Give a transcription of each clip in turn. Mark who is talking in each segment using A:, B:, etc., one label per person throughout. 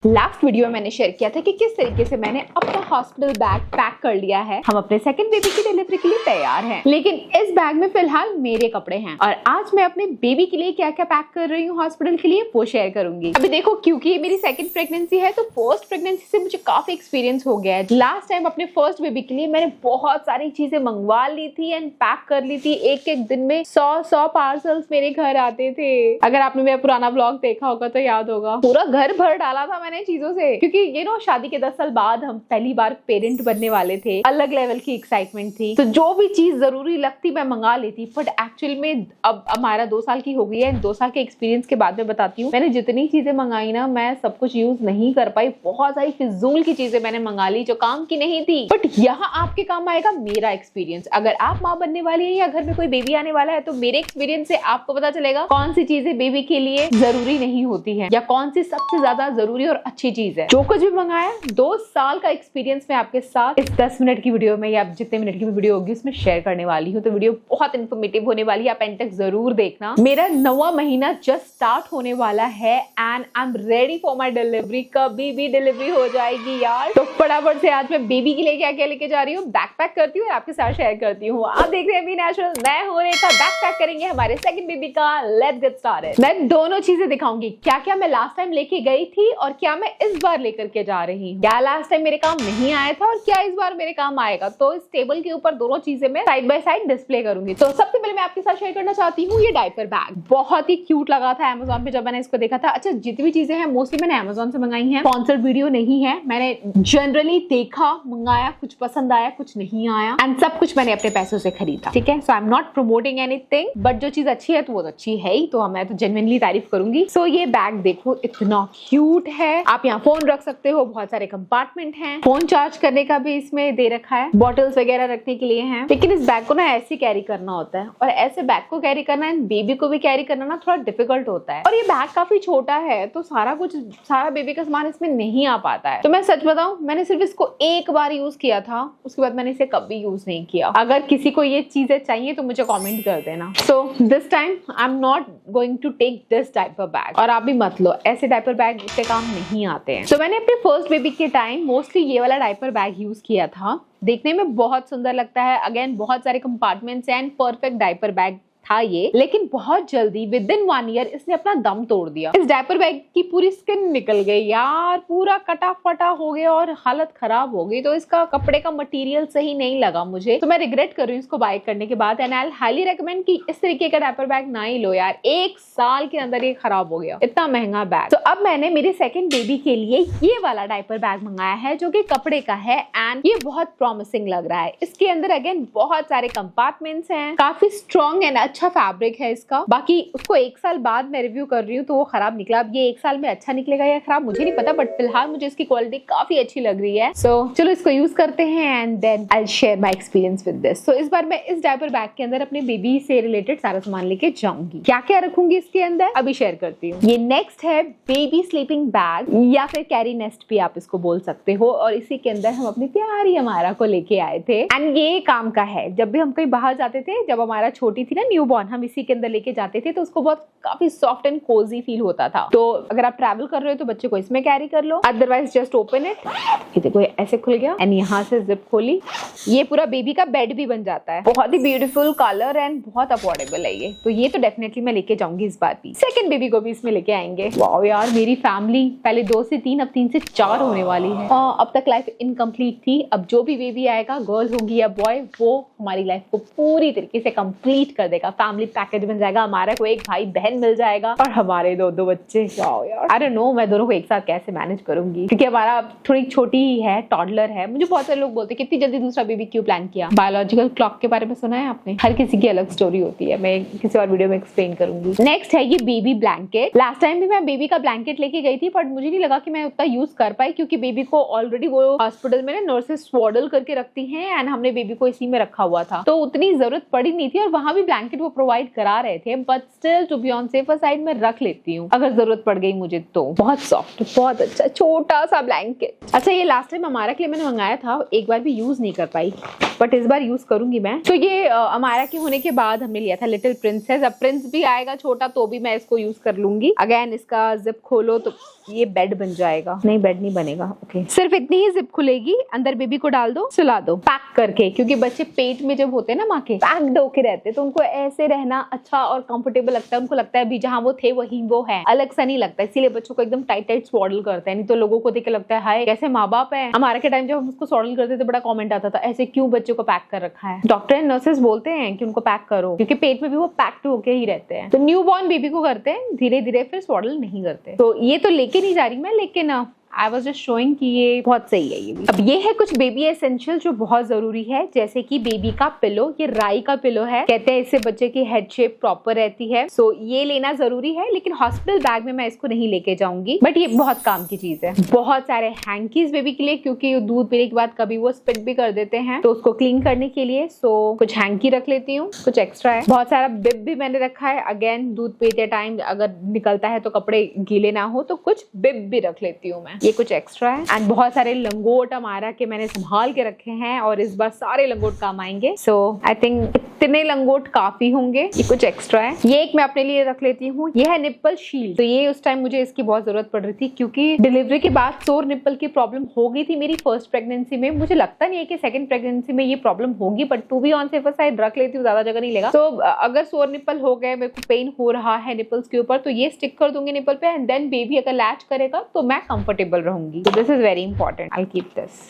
A: Last video में मैंने share किया था कि किस तरीके से मैंने अपना हॉस्पिटल बैग पैक कर लिया है। हम अपने सेकंड बेबी की डिलीवरी के लिए तैयार हैं। लेकिन इस बैग में फिलहाल मेरे कपड़े हैं और आज मैं अपने बेबी के लिए क्या क्या पैक कर रही हूँ हॉस्पिटल के लिए वो शेयर करूंगी। अभी देखो, क्योंकि ये मेरी सेकंड प्रेगनेंसी है तो पोस्ट प्रेगनेंसी से मुझे काफी एक्सपीरियंस हो गया है। लास्ट टाइम अपने फर्स्ट बेबी के लिए मैंने बहुत सारी चीजें मंगवा ली थी एंड पैक कर ली थी। एक एक दिन में 100 पार्सल्स मेरे घर आते थे। अगर आपने मेरा पुराना ब्लॉग देखा होगा तो याद होगा, पूरा घर भर डाला था मैंने चीजों से, क्योंकि शादी के 10 साल बाद हम पहली बार पेरेंट बनने वाले थे। अलग लेवल की एक्साइटमेंट थी, तो जो भी चीज जरूरी लगती मैं मंगा लेती। बट एक्चुअल में अब हमारा 2 साल की हो गई है। 2 साल के एक्सपीरियंस के बाद में बताती हूँ, मैंने जितनी चीजें मंगाई ना, मैं सब कुछ यूज नहीं कर पाई। बहुत सारी फिजूल की चीजें मैंने मंगा ली जो काम की नहीं थी। बट यहाँ आपके काम आएगा मेरा एक्सपीरियंस। अगर आप माँ बनने वाली है या घर में कोई बेबी आने वाला है तो मेरे एक्सपीरियंस से आपको पता चलेगा कौन सी चीजें बेबी के लिए जरूरी नहीं होती है या कौन सी सबसे ज्यादा जरूरी और अच्छी चीज है। जो कुछ भी मंगाया, 2 साल का एक्सपीरियंस मैं आपके साथ इस 10 मिनट की वीडियो में या जितने मिनट की भी वीडियो होगी उसमें शेयर करने वाली हूँ। तो वीडियो बहुत इन्फॉर्मेटिव होने वाली है, आप एंड तक जरूर देखना। मेरा 9वां महीना जस्ट स्टार्ट होने वाला है and I am ready for my delivery. कभी भी डिलीवरी हो जाएगी यार। तो फटाफट से आज मैं बेबी के लिए क्या क्या लेके जा रही हूँ, बैकपैक करती हूँ और आपके साथ शेयर करती हूँ। आप देख रहे हैं बी नेचुरल, मैं हूं रेखा। बैकपैक करेंगे हमारे सेकंड बेबी का। Let's get started. मैं दोनों चीजें दिखाऊंगी, क्या क्या मैं लास्ट टाइम लेके गई थी और क्या मैं इस बार लेकर के जा रही हूँ। क्या लास्ट टाइम मेरे काम नहीं आया था और क्या इस बार मेरे काम आएगा। तो इस टेबल के ऊपर दोनों चीजें मैं साइड बाय साइड डिस्प्ले करूंगी। तो सबसे पहले मैं आपके साथ शेयर करना चाहती हूँ ये डायपर बैग। बहुत ही क्यूट लगा था अमेज़न पे जब मैंने इसको देखा था। अच्छा, जितनी भी चीजें हैं मोस्टली मैंने अमेज़न से मंगाई हैं। स्पॉन्सर्ड वीडियो नहीं है, मैंने जनरली देखा, मंगाया, कुछ पसंद आया, कुछ नहीं आया एंड सब कुछ मैंने अपने पैसों से खरीदा। ठीक है, so I am not promoting anything, but जो चीज अच्छी है तो वो अच्छी है ही, तो मैं तो जेन्युइनली तारीफ करूंगी। सो ये बैग देखो, इतना क्यूट है। आप यहाँ फोन रख सकते हो, बहुत सारे कंपार्टमेंट हैं, फोन चार्ज करने का भी इसमें दे रखा है, बॉटल्स वगैरह रखने के लिए हैं। लेकिन इस बैग को ना ऐसे कैरी करना होता है और ऐसे बैग को कैरी करना एंड बेबी को भी कैरी करना ना थोड़ा डिफिकल्ट होता है। और ये बैग काफी छोटा है तो सारा बेबी का सामान इसमें नहीं आ पाता है। तो मैं सच बताऊं, मैंने सिर्फ इसको एक बार यूज किया था, उसके बाद मैंने इसे कभी यूज नहीं किया। अगर किसी को ये चीजें चाहिए तो मुझे कमेंट कर देना। So this time I am not going to take this diaper bag. और आप भी मत लो, ऐसे डायपर बैग इससे काम नहीं आते हैं। तो मैंने अपने फर्स्ट बेबी के टाइम मोस्टली ये वाला डायपर बैग यूज किया था। देखने में बहुत सुंदर लगता है, अगेन बहुत सारे compartments and perfect diaper bag था ये। लेकिन बहुत जल्दी विद इन 1 ईयर इसने अपना दम तोड़ दिया। इस डायपर बैग की पूरी स्किन निकल गई यार, पूरा कटा फटा हो गया और हालत खराब हो गई। तो इसका कपड़े का मटेरियल सही नहीं लगा मुझे, तो मैं रिग्रेट कर रही हूँ इसको बाय करने के बाद। एंड आई हाईली रेकमेंड कि इस तरीके का डायपर बैग ना ही लो यार, 1 साल के अंदर ये खराब हो गया, इतना महंगा बैग। तो अब मैंने मेरे सेकंड बेबी के लिए ये वाला डायपर बैग मंगाया है जो कि कपड़े का है एंड ये बहुत प्रॉमिसिंग लग रहा है। इसके अंदर अगेन बहुत सारे कंपार्टमेंट्स हैं, काफी स्ट्रॉन्ग एंड अच्छा फैब्रिक है इसका। बाकी उसको 1 साल बाद मैं रिव्यू कर रही हूँ तो वो खराब निकला। अब ये 1 साल में अच्छा निकलेगा या खराब मुझे नहीं पता, बट फिलहाल मुझे इसकी क्वालिटी काफी अच्छी लग रही है। सो चलो इसको यूज करते हैं and then I share my experience with this. So इस बार मैं इस डायपर बैग के अंदर अपने बेबी से रिलेटेड सारा सामान लेके जाऊंगी। क्या क्या रखूंगी इसके अंदर अभी शेयर करती हूँ। ये नेक्स्ट है बेबी स्लीपिंग बैग या फिर कैरी नेस्ट भी आप इसको बोल सकते हो। और इसी के अंदर हम अपनी प्यारी अमारा को लेके आए थे एंड ये काम का है। जब भी हम कहीं बाहर जाते थे, जब हमारा छोटी थी ना न्यूबॉर्न, हम इसी के अंदर लेके जाते थे तो उसको बहुत काफी सॉफ्ट एंड कोजी फील होता था। तो अगर आप ट्रैवल कर रहे हो तो बच्चे को इसमें कैरी कर लो, अदरवाइज जस्ट ओपन इट। ये देखो ऐसे खुल गया एंड यहाँ से जिप खोली, ये पूरा बेबी का बेड भी बन जाता है। बहुत ही ब्यूटीफुल कलर एंड बहुत अफोर्डेबल है ये। तो ये तो डेफिनेटली मैं लेके जाऊंगी इस बार भी। सेकंड बेबी को भी इसमें लेके आएंगे। वाओ यार, मेरी फैमिली पहले 2 से 3, अब 3 से 4 होने वाली है। अब तक लाइफ इनकम्प्लीट थी, अब जो भी बेबी आएगा, गर्ल होगी या बॉय, वो हमारी लाइफ को पूरी तरीके से कंप्लीट कर देगा। फैमिली पैकेज बन जाएगा, हमारा को एक भाई बहन मिल जाएगा और हमारे 2 बच्चे। आई डोंट नो मैं दोनों को एक साथ कैसे मैनेज करूंगी, क्योंकि हमारा थोड़ी छोटी ही है, टॉडलर है। मुझे बहुत सारे लोग बोलते हैं कितनी जल्दी दूसरा बेबी क्यों प्लान किया। बायोलॉजिकल क्लॉक के बारे में सुना है आपने? हर किसी की अलग स्टोरी होती है, मैं किसी और वीडियो में एक्सप्लेन करूंगी। नेक्स्ट है ये बेबी ब्लैंकेट। लास्ट टाइम भी मैं बेबी का ब्लैंकेट लेके गई थी, बट मुझे नहीं लगा कि मैं उतना यूज कर पाई, क्योंकि बेबी को ऑलरेडी वो हॉस्पिटल में नर्सेस स्वॉडल करके रखती हैं एंड हमने बेबी को इसी में रखा हुआ था, तो उतनी जरूरत पड़ी नहीं थी। और वहां भी ब्लैंकेट वो वो प्रोवाइड करा रहे थे, but still to be on safer side में रख लेती हूँ अगर जरूरत पड़ गई मुझे तो। बहुत सॉफ्ट, बहुत अच्छा छोटा सा ब्लैंकेट। अच्छा, ये लास्ट टाइम अमायरा के लिए मैंने मंगाया था, एक बार भी यूज नहीं कर पाई, बट इस बार यूज करूंगी मैं। तो ये अमायरा के होने के बाद हमने लिया था लिटिल प्रिंसेस। अब प्रिंस भी आएगा छोटा तो भी मैं इसको यूज कर लूंगी। अगेन इसका जिप खोलो तो ये बेड बन जाएगा। नहीं, बेड नहीं बनेगा। ओके, सिर्फ इतनी ही जिप खुलेगी, अंदर बेबी को डाल दो, सुला दो पैक करके, क्योंकि बच्चे पेट में जब होते हैं ना माँ के, पैक्ड होके रहते हैं, तो उनको ऐसे रहना अच्छा और कंफर्टेबल लगता है। उनको लगता है अभी जहाँ वो थे वही वो है, अलग सा नहीं लगता। इसीलिए बच्चों को एकदम टाइट टाइट स्वॉडल करते हैं, नहीं तो लोगों को देख के लगता है हाय कैसे माँ बाप है। हमारे के टाइम जब हम उसको स्वॉडल करते थे बड़ा कमेंट आता था, ऐसे क्यों बच्चों को पैक कर रखा है। डॉक्टर एंड नर्सेस बोलते हैं कि उनको पैक करो, क्योंकि पेट में भी वो पैक्ड होके ही रहते हैं। तो न्यू बॉर्न बेबी को करते हैं धीरे धीरे, फिर स्वॉडल नहीं करते। तो ये तो लेके नहीं जा रही मैं, लेकिन आई वॉज जस्ट शोइंग कि ये बहुत सही है ये भी। अब ये है कुछ बेबी एसेंशियल जो बहुत जरूरी है, जैसे कि बेबी का पिलो। ये राई का पिलो है, कहते हैं इससे बच्चे की हेड शेप प्रॉपर रहती है। सो ये लेना जरूरी है, लेकिन हॉस्पिटल बैग में मैं इसको नहीं लेके जाऊंगी, बट ये बहुत काम की चीज है। बहुत सारे हैंकीज बेबी के लिए, क्योंकि दूध पीने के बाद कभी वो स्पिट भी कर देते हैं, तो उसको क्लीन करने के लिए सो कुछ हैंकी रख लेती हूँ। कुछ एक्स्ट्रा है, बहुत सारा बिब भी मैंने रखा है। अगेन दूध पीते टाइम अगर निकलता है तो कपड़े गीले ना हो, तो कुछ बिब भी रख लेती हूँ मैं। ये कुछ एक्स्ट्रा है। एंड बहुत सारे लंगोट अमायरा के मैंने संभाल के रखे हैं, और इस बार सारे लंगोट काम आएंगे। सो आई थिंक इतने लंगोट काफी होंगे। ये कुछ एक्स्ट्रा है। ये एक मैं अपने लिए रख लेती हूँ। ये है निप्पल शील्ड। तो ये उस टाइम मुझे इसकी बहुत जरूरत पड़ रही थी, क्योंकि डिलीवरी के बाद सोर निप्पल की प्रॉब्लम हो गई थी मेरी फर्स्ट प्रेगनेंसी में। मुझे लगता नहीं है कि सेकंड प्रेगनेंसी में ये प्रॉब्लम होगी, but to be on safer side रख लेती हूँ, ज्यादा जगह नहीं लेगा। तो अगर सोर निप्पल हो गए, मेरे को पेन हो रहा है निप्पल्स के ऊपर, तो ये स्टिक कर दूंगी निप्पल पे, एंड देन बेबी अगर लैच करेगा तो मैं कंफर्टेबल रहूंगी। तो this is very important, I keep this.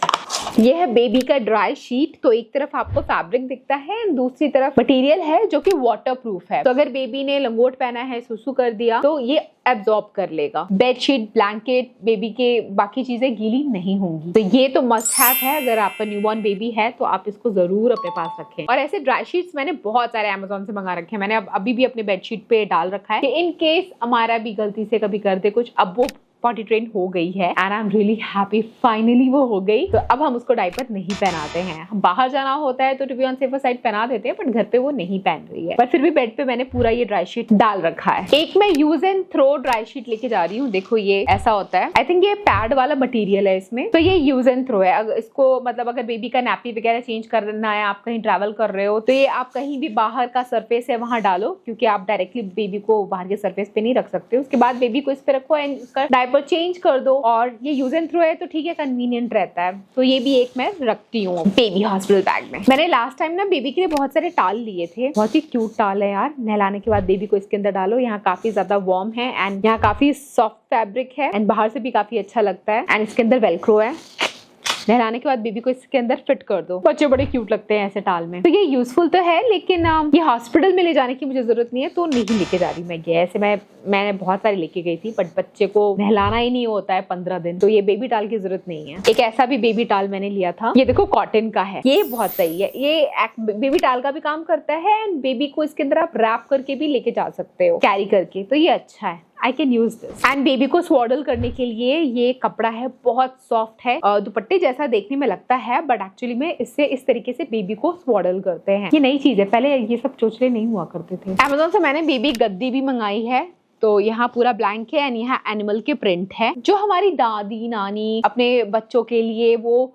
A: ये है बेबी का ड्राई शीट। तो एक तरफ आपको फैब्रिक दिखता है, दूसरी तरफ मटेरियल है जो कि वाटर प्रूफ है। तो अगर बेबी ने लंगोट पहना है, सुसु कर दिया, तो ये एब्जॉर्ब कर लेगा। बेडशीट, ब्लैंकेट, बेबी के बाकी चीजें गीली नहीं होंगी। तो ये तो मस्ट हैव है, अगर आपका न्यूबॉर्न बेबी है तो आप इसको जरूर अपने पास रखें। और ऐसे ड्राई शीट्स मैंने बहुत सारे अमेज़न से मंगा रखे हैं। मैंने अभी भी अपने बेडशीट पे डाल रखा है कि इन केस हमारा भी गलती से कभी कर दे कुछ। अब वो पॉटी ट्रेन हो गई है, and I am really happy, finally वो हो गई। तो अब हम उसको डायपर नहीं पहनाते हैं। हम बाहर जाना होता है तो to be on safer side पहना देते हैं, बट घर पे वो नहीं पहन रही है। पर फिर भी बेड पे मैंने पूरा ये ड्राई शीट डाल रखा है। एक मैं use and throw dry sheet लेके जा रही हूँ। देखो ये ऐसा होता है, आई थिंक ये पैड वाला मटीरियल है इसमें। तो ये यूज एंड थ्रो है। अगर इसको मतलब अगर बेबी का नैपी वगैरह चेंज करना है, आप कहीं ट्रैवल कर रहे हो, तो ये आप कहीं भी बाहर का सरफेस है वहां डालो, क्योंकि आप डायरेक्टली बेबी को बाहर के सरफेस पे नहीं रख सकते। उसके बाद बेबी को इस पे रखो एंड उसका डायपर चेंज कर दो। और ये यूज एंड थ्रो है तो ठीक है, कन्वीनियंट रहता है। तो ये भी एक मैं रखती हूँ बेबी हॉस्पिटल बैग में। मैंने लास्ट टाइम ना बेबी के लिए बहुत सारे टाल लिए थे। बहुत ही क्यूट टाल है यार। नहलाने के बाद बेबी को इसके अंदर डालो। यहाँ काफी ज्यादा वार्म है, एंड यहाँ काफी सॉफ्ट फैब्रिक है, एंड बाहर से भी काफी अच्छा लगता है। एंड इसके अंदर वेलक्रो है। नहलाने के बाद बेबी को इसके अंदर फिट कर दो। बच्चे बड़े क्यूट लगते हैं ऐसे टाल में। तो ये यूजफुल तो है, लेकिन ये हॉस्पिटल में ले जाने की मुझे जरूरत नहीं है, तो नहीं लेके जा रही मैं। ऐसे मैंने बहुत सारी लेके गई थी, बट बच्चे को नहलाना ही नहीं होता है 15 दिन, तो ये बेबी टाल की जरूरत नहीं है। एक ऐसा भी बेबी टाल मैंने लिया था, ये देखो कॉटन का है। ये बहुत सही है। ये बेबी टाल का भी काम करता है, एंड बेबी को इसके अंदर आप रैप करके भी लेके जा सकते हो, कैरी करके। तो ये अच्छा है, I can use this। And baby को स्वॉडल करने के लिए ये कपड़ा है, बहुत सॉफ्ट है, दुपट्टे जैसा देखने में लगता है, बट एक्चुअली में इससे इस तरीके से बेबी को स्वॉडल करते हैं। ये नई चीज है, पहले ये सब चोचले नहीं हुआ करते थे। Amazon से मैंने बेबी गद्दी भी मंगाई है। तो यहाँ पूरा ब्लैंक है, एंड यहाँ एनिमल के प्रिंट है, जो हमारी दादी नानी अपने बच्चों के लिए वो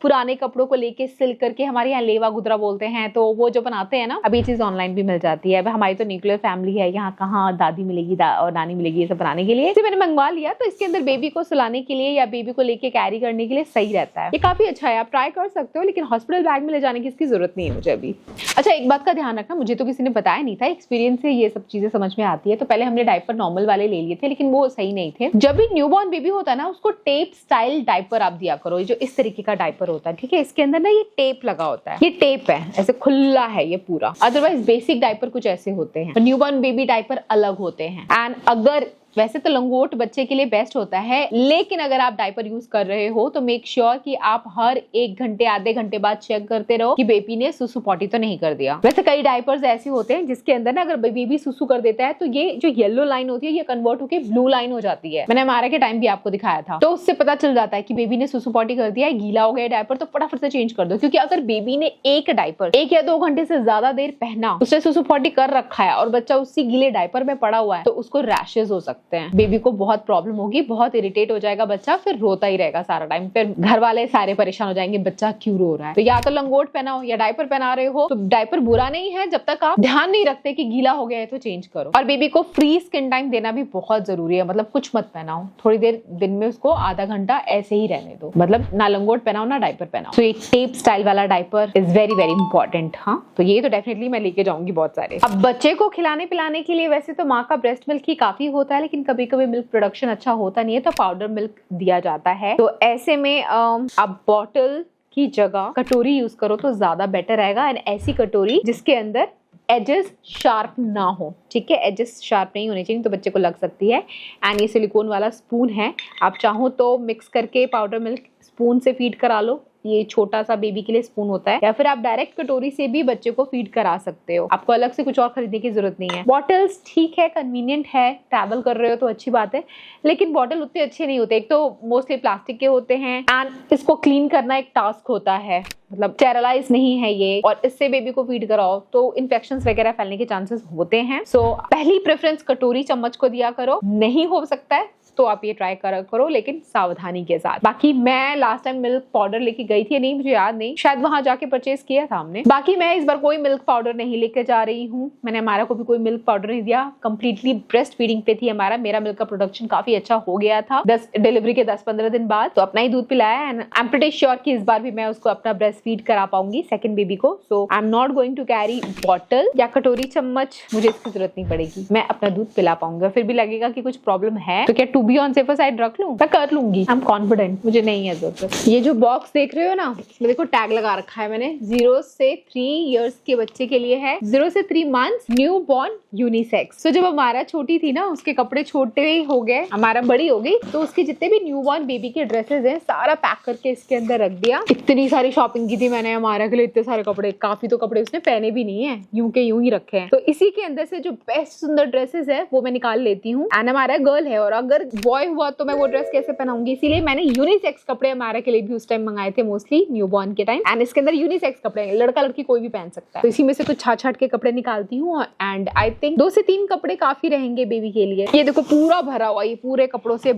A: पुराने कपड़ों को लेके सिल करके, हमारे यहाँ लेवा गुदरा बोलते हैं, तो वो जो बनाते हैं ना, अब ये चीज ऑनलाइन भी मिल जाती है। अब हमारी तो न्यूक्लियर फैमिली है, यहाँ कहाँ दादी मिलेगी और नानी मिलेगी ये सब बनाने के लिए। तो मैंने मंगवा लिया। तो इसके अंदर बेबी को सुलाने के लिए या बेबी को लेके कैरी करने के लिए सही रहता है। ये काफी अच्छा है, आप ट्राई कर सकते हो, लेकिन हॉस्पिटल बैग में ले जाने की इसकी जरूरत नहीं है मुझे अभी। अच्छा, एक बात का ध्यान रखना, मुझे तो किसी ने बताया नहीं था, एक्सपीरियंस से ये सब चीजें समझ में आती है। तो पहले हमने डायपर नॉर्मल वाले ले लिए थे, लेकिन वो सही नहीं थे। जब भी न्यूबॉर्न बेबी होता है ना, उसको टेप स्टाइल डायपर आप दिया करो, जो इस तरीके का डायपर होता है, ठीक है। इसके अंदर ना ये टेप लगा होता है, ये टेप है, ऐसे खुला है ये पूरा। अदरवाइज बेसिक डायपर कुछ ऐसे होते हैं, न्यूबॉर्न बेबी डायपर अलग होते हैं। एंड अगर वैसे तो लंगोट बच्चे के लिए बेस्ट होता है, लेकिन अगर आप डायपर यूज कर रहे हो तो मेक श्योर कि आप हर 1 घंटे आधे घंटे बाद चेक करते रहो कि बेबी ने सुसु पॉटी तो नहीं कर दिया। वैसे कई डायपर्स ऐसे होते हैं जिसके अंदर ना अगर बेबी सुसु कर देता है तो ये जो येलो लाइन होती है ये कन्वर्ट होकर ब्लू लाइन हो जाती है। मैंने हमारे के टाइम भी आपको दिखाया था, तो उससे पता चल जाता है कि बेबी ने सुसु पॉटी कर दिया है, गीला हो गया डायपर, तो फटाफट से चेंज कर दो। क्योंकि अगर बेबी ने एक डायपर 1 या 2 घंटे से ज्यादा देर पहना, उसने सुसु पॉटी कर रखा है और बच्चा उसी गीले डायपर में पड़ा हुआ है, तो उसको रैशेज हो सकते हैं, बेबी को बहुत प्रॉब्लम होगी, बहुत इरिटेट हो जाएगा बच्चा, फिर रोता ही रहेगा सारा टाइम, फिर घर वाले सारे परेशान हो जाएंगे बच्चा क्यों रो रहा है। तो या तो लंगोट पहनाओ या डायपर पहना रहे हो तो डायपर बुरा नहीं है जब तक आप ध्यान नहीं रखते कि गीला हो गया है तो चेंज करो। और बेबी को फ्री स्किन टाइम देना भी बहुत जरूरी है, मतलब कुछ मत पहनाओ, थोड़ी देर दिन में उसको आधा घंटा ऐसे ही रहने दो, मतलब ना लंगोट पहनाओ ना डायपर पहनाओ। तो एक टेप स्टाइल वाला diaper is very very important. हाँ, तो ये तो डेफिनेटली मैं लेके जाऊंगी बहुत सारे। अब बच्चे को खिलाने पिलाने के लिए वैसे तो माँ का ब्रेस्ट मिल्क ही काफी होता है, लेकिन कभी कभी मिल्क प्रोडक्शन अच्छा होता नहीं है तो पाउडर मिल्क दिया जाता है। तो ऐसे में आप बॉटल की जगह कटोरी यूज करो तो ज्यादा बेटर रहेगा। एंड ऐसी कटोरी जिसके अंदर एजेस शार्प ना हो, ठीक है, एजेस शार्प नहीं होने चाहिए तो बच्चे को लग सकती है। एंड ये सिलिकॉन वाला स्पून है, आप चाहो तो मिक्स करके पाउडर मिल्क स्पून से फीड करा लो, ये छोटा सा बेबी के लिए स्पून होता है, या फिर आप डायरेक्ट कटोरी से भी बच्चे को फीड करा सकते हो, आपको अलग से कुछ और खरीदने की जरूरत नहीं है। बॉटल्स ठीक है, कन्वीनियंट है, ट्रैवल कर रहे हो तो अच्छी बात है, लेकिन बॉटल उतने अच्छे नहीं होते, एक तो मोस्टली प्लास्टिक के होते हैं एंड इसको क्लीन करना एक टास्क होता है, मतलब स्टेरलाइज नहीं है ये, और इससे बेबी को फीड कराओ तो इन्फेक्शंस वगैरह फैलने के चांसेस होते हैं। सो पहली प्रेफरेंस कटोरी चम्मच को दिया करो, नहीं हो सकता है तो आप ये ट्राई करो, लेकिन सावधानी के साथ। बाकी मैं लास्ट टाइम मिल्क पाउडर लेके गई थी, नहीं मुझे याद नहीं, शायद वहां जाके परचेज किया था हमने। बाकी मैं इस बार कोई मिल्क पाउडर नहीं लेके जा रही हूँ, मैंने हमारा को भी कोई मिल्क पाउडर नहीं दिया, कंप्लीटली ब्रेस्ट फीडिंग पे थी हमारा। मेरा मिल्क का प्रोडक्शन काफी अच्छा हो गया था डिलीवरी के 10-15 दिन बाद, तो अपना ही दूध पिलाया and I am pretty sure कि इस बार भी मैं उसको अपना ब्रेस्ट फीड करा पाऊंगी सेकंड बेबी को। So I am not going to carry bottle या कटोरी चम्मच, मुझे इसकी जरूरत नहीं पड़ेगी, मैं अपना दूध पिला पाऊंगा। फिर भी लगेगा कि कुछ प्रॉब्लम है तो क्या to be on safer side रख लूं, मैं कर लूंगी, आई एम कॉन्फिडेंट, मुझे नहीं है जरूरत। ये जो बॉक्स देख रहे हो ना, इसमें देखो टैग लगा रखा है मैंने, 0 से 3 इयर्स के बच्चे के लिए है, 0 से 3 मंथ्स न्यू बॉर्न यूनिसेक्स। तो जब हमारा छोटी थी ना, उसके कपड़े छोटे ही हो गए, हमारा बड़ी हो गई, तो उसके जितने भी न्यू बॉर्न बेबी के ड्रेसेस हैं सारा पैक करके इसके अंदर रख दिया। इतनी सारी शॉपिंग की थी मैंने हमारे के लिए, इतने सारे कपड़े, काफी तो कपड़े उसने पहने भी नहीं है, यूं के यूं ही रखे हैं। तो इसी के अंदर से जो बेस्ट सुंदर ड्रेसेस है वो मैं निकाल लेती हूँ। एंड हमारा गर्ल है, और अगर बॉय हुआ तो मैं वो ड्रेस कैसे पहनाऊंगी, इसीलिए मैंने यूनिसेक्स कपड़े हमारे के लिए भी उस टाइम मंगाए थे, मोस्टली न्यूबॉर्न के टाइम। एंड इसके अंदर यूनिसेक्स कपड़े, लड़का लड़की कोई भी पहन सकता है, तो इसी में से कुछ छाट के कपड़े निकालती हूँ। एंड आई थिंक 2 से 3 कपड़े काफी रहेंगे बेबी के लिए। ये देखो पूरा भरा हुआ, ये पूरे कपड़ों से,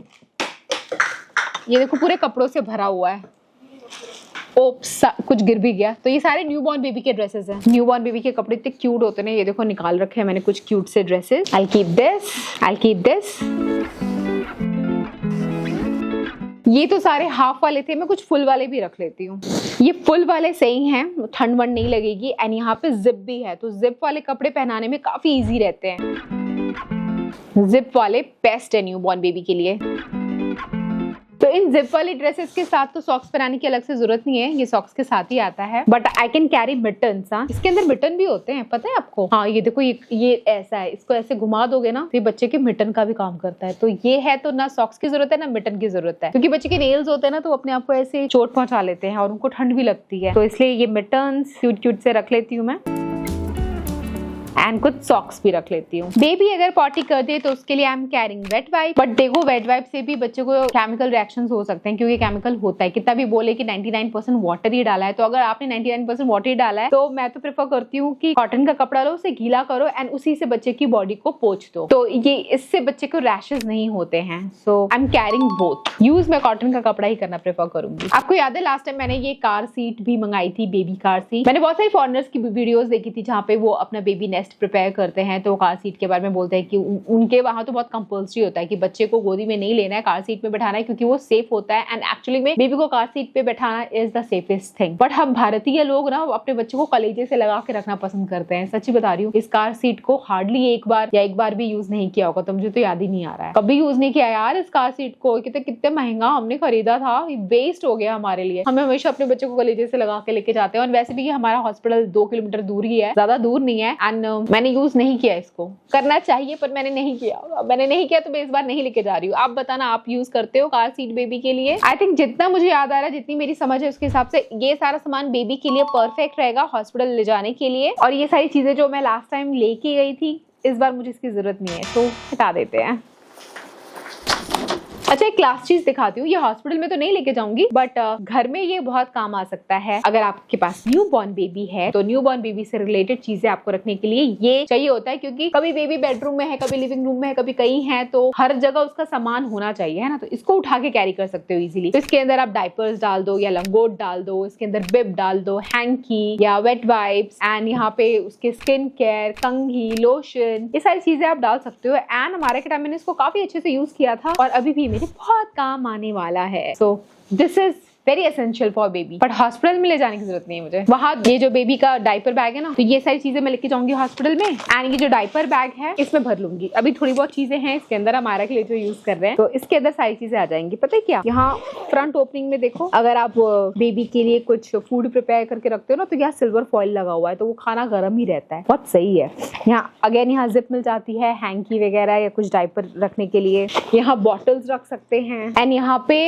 A: ये देखो पूरे कपड़ों से भरा हुआ है। ओप्स, कुछ गिर भी गया। तो ये सारे न्यूबॉर्न बेबी के ड्रेसेस हैं। न्यूबॉर्न बेबी के कपड़े इतने क्यूट होते हैं, ये देखो निकाल रखे हैं मैंने कुछ क्यूट से ड्रेसेस। I keep this. ये तो सारे हाफ वाले थे, मैं कुछ फुल वाले भी रख लेती हूँ। ये फुल वाले सही हैं, ठंड वंड नहीं लगेगी। एंड यहाँ पे जिप भी है, तो जिप वाले कपड़े पहनाने में काफी इजी रहते हैं। जिप वाले बेस्ट है न्यूबॉर्न बेबी के लिए। तो इन जिप वाली ड्रेसेस के साथ तो सॉक्स पहनाने की अलग से जरूरत नहीं है, ये सॉक्स के साथ ही आता है। But I can carry mittens. हाँ, इसके अंदर मिटन भी होते हैं, पता है आपको? हाँ, ये देखो, ये ऐसा है, इसको ऐसे घुमा दोगे ना तो ये बच्चे के मिटन का भी काम करता है। तो ये है तो ना सॉक्स की जरूरत है ना मिटन की जरूरत है, क्योंकि बच्चे के नेल्स होते हैं ना तो अपने आप को ऐसे चोट पहुंचा लेते हैं और उनको ठंड भी लगती है। तो इसलिए ये मिटन्स क्यूट से रख लेती हूँ मैं। एंड कुछ सॉक्स भी रख लेती हूँ। बेबी अगर पॉटी कर दे तो उसके लिए आई am carrying wait wipe. But देखो, वेट वाइप से भी बच्चे को केमिकल रिएक्शंस हो सकते हैं, क्योंकि केमिकल होता है। कितना भी बोले कि 99% वाटर ही डाला है, तो अगर आपने 99% वाटर ही डाला है तो मैं तो प्रेफर करती हूँ कि कॉटन का कपड़ा लो, उसे गीला करो एंड उसी से बच्चे की बॉडी को पोंछ दो, तो ये इससे बच्चे को रैशेस नहीं होते हैं। So I am carrying both. Use मैं कॉटन का कपड़ा ही करना प्रेफर करूंगी। आपको याद है लास्ट टाइम मैंने ये कार सीट भी मंगाई थी, बेबी कार सीट। मैंने बहुत सारी फॉरनर्स की वीडियोस देखी थी जहाँ पे वो अपना बेबी नेस्ट प्रिपेयर करते हैं, तो कार सीट के बारे में बोलते हैं कि उनके वहां तो बहुत कंपल्सरी होता है कि बच्चे को गोदी में नहीं लेना है, कार सीट पे बैठाना है, क्योंकि वो सेफ होता है। एंड एक्चुअली में बेबी को कार सीट पे बैठाना is the safest thing. But हम भारतीय लोग ना अपने बच्चे को कलेजे से लगा के रखना पसंद करते हैं। सच्ची बता रही हूँ, इस कार सीट को हार्डली एक बार भी यूज नहीं किया होगा, तो मुझे तो याद ही नहीं आ रहा है, कभी यूज नहीं किया यार इस कार सीट को। कितने महंगा हमने खरीदा था, वेस्ट हो गया हमारे लिए। हमें हमेशा अपने बच्चे को कलेजे से लगा के लेके जाते हैं। और वैसे भी हमारा हॉस्पिटल 2 किलोमीटर दूर ही है, ज्यादा दूर नहीं है। एंड मैंने यूज नहीं किया इसको। करना चाहिए पर मैंने नहीं किया। मैंने नहीं किया तो मैं इस बार नहीं लेके जा रही हूँ। आप बताना, आप यूज करते हो कार सीट बेबी के लिए? आई थिंक जितना मुझे याद आ रहा है, जितनी मेरी समझ है उसके हिसाब से ये सारा सामान बेबी के लिए परफेक्ट रहेगा हॉस्पिटल ले जाने के लिए। और ये सारी चीजें जो मैं लास्ट टाइम लेके गई थी, इस बार मुझे इसकी जरूरत नहीं है, तो हटा देते हैं। अच्छा, एक क्लास चीज दिखाती हूँ। ये हॉस्पिटल में तो नहीं लेके जाऊंगी, बट घर में ये बहुत काम आ सकता है। अगर आपके पास न्यू बॉर्न बेबी है तो न्यू बॉर्न बेबी से रिलेटेड चीजें आपको रखने के लिए ये चाहिए होता है, क्योंकि कभी बेबी बेडरूम में है, कभी लिविंग रूम में है, कभी कहीं है, तो हर जगह उसका सामान होना चाहिए, है ना। तो इसको उठा के कैरी कर सकते हो इजीली। तो इसके अंदर आप डायपर्स डाल दो या लंगोट डाल दो, इसके अंदर बिब डाल दो, हैंकी या वेट वाइप्स, एंड यहाँ पे उसके स्किन केयर, कंघी, लोशन, ये सारी चीजें आप डाल सकते हो। एंड हमारे के टाइम मैंने इसको काफी अच्छे से यूज किया था और अभी भी मेरे बहुत काम आने वाला है। So this is very essential for baby, but hospital में ले जाने की जरूरत नहीं है मुझे। वहाँ ये जो बेबी का डायपर बैग है ना, तो ये सारी चीजें मैं लेके जाऊंगी हॉस्पिटल में। एंड ये जो डायपर बैग है इसमें भर लूंगी। अभी थोड़ी बहुत चीजें हैं इसके अंदर हमारा के लिए जो यूज कर रहे हैं, तो इसके अंदर सारी चीजें आ जाएंगी। पता है क्या, यहाँ फ्रंट ओपनिंग में देखो, अगर आप बेबी के लिए कुछ फूड प्रिपेयर करके रखते हो ना, तो यहाँ सिल्वर फॉइल लगा हुआ है, तो वो खाना गर्म ही रहता है, बहुत सही है। यहाँ अगेन यहाँ जिप मिल जाती है, हैंकी वगैरह या कुछ डायपर रखने के लिए। यहाँ बॉटल्स रख सकते हैं एंड यहाँ पे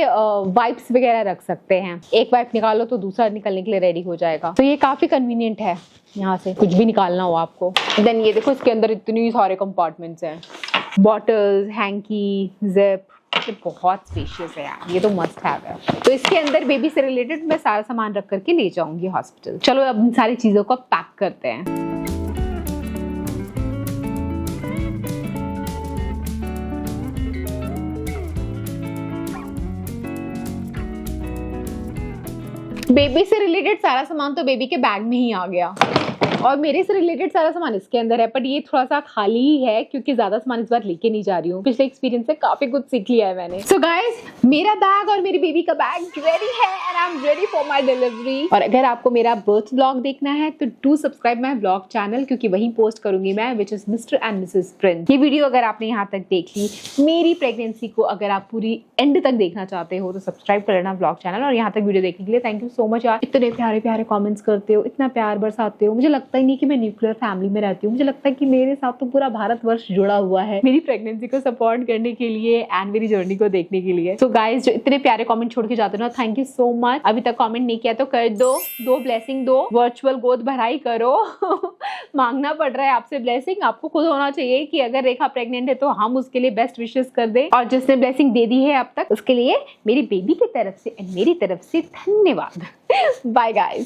A: वाइप्स वगैरह रख सकते हैं। एक वाइप निकालो तो दूसरा निकलने के लिए रेडी हो जाएगा, तो ये काफी कन्वीनियंट है। यहाँ से कुछ भी निकालना हो आपको। देन ये देखो, इसके अंदर इतनी सारे कंपार्टमेंट्स हैं, बॉटल्स, हैंकी, जिप, ये बहुत स्पेशियस है यार, ये तो मस्ट हैव है। तो इसके अंदर बेबी से रिलेटेड मैं सारा सामान रख करके ले जाऊंगी हॉस्पिटल। चलो अब इन सारी चीजों को पैक करते हैं। बेबी से रिलेटेड सारा सामान तो बेबी के बैग में ही आ गया और मेरे से रिलेटेड सारा सामान इसके अंदर है, बट ये थोड़ा सा खाली ही है क्योंकि ज्यादा सामान इस बार लेके नहीं जा रही हूँ। पिछले एक्सपीरियंस से काफी कुछ सीख लिया है मैंने। सो गाइस, मेरा बैग और मेरी बेबी का बैग रेडी है and I am ready for my delivery. और अगर आपको मेरा बर्थ व्लॉग देखना है तो do subscribe my vlog channel, क्योंकि वहीं पोस्ट करूंगी मैं, which is mister and Mrs Prince. ये वीडियो अगर आपने यहाँ तक देख ली, मेरी प्रेगनेंसी को अगर आप पूरी एंड तक देखना चाहते हो तो सब्सक्राइब कर लेना व्लॉग चैनल। और यहाँ तक वीडियो देखने के लिए थैंक यू सो मच यार। इतने प्यारे प्यारे कमेंट्स करते हो, इतना प्यार बरसाते हो। मुझे लगता ही नहीं कि मैं न्यूक्लियर फैमिली में रहती हूँ, मुझे लगता है कि मेरे साथ तो पूरा भारतवर्ष जुड़ा हुआ है मेरी प्रेगनेंसी को सपोर्ट करने के लिए एंड मेरी जर्नी को देखने के लिए। सो गाइस, जो इतने प्यारे कमेंट छोड़ के जाते हो ना, थैंक यू सो मच। अभी तक कमेंट नहीं किया तो कर दो ब्लेसिंग दो, वर्चुअल गोद भराई करो। मांगना पड़ रहा है आपसे ब्लेसिंग। आपको खुद होना चाहिए कि अगर रेखा प्रेग्नेंट है तो हम उसके लिए बेस्ट विशेस कर दे, और जिसने ब्लेसिंग दे दी है अब तक उसके लिए मेरी बेबी की तरफ से एंड मेरी तरफ से धन्यवाद। Bye guys.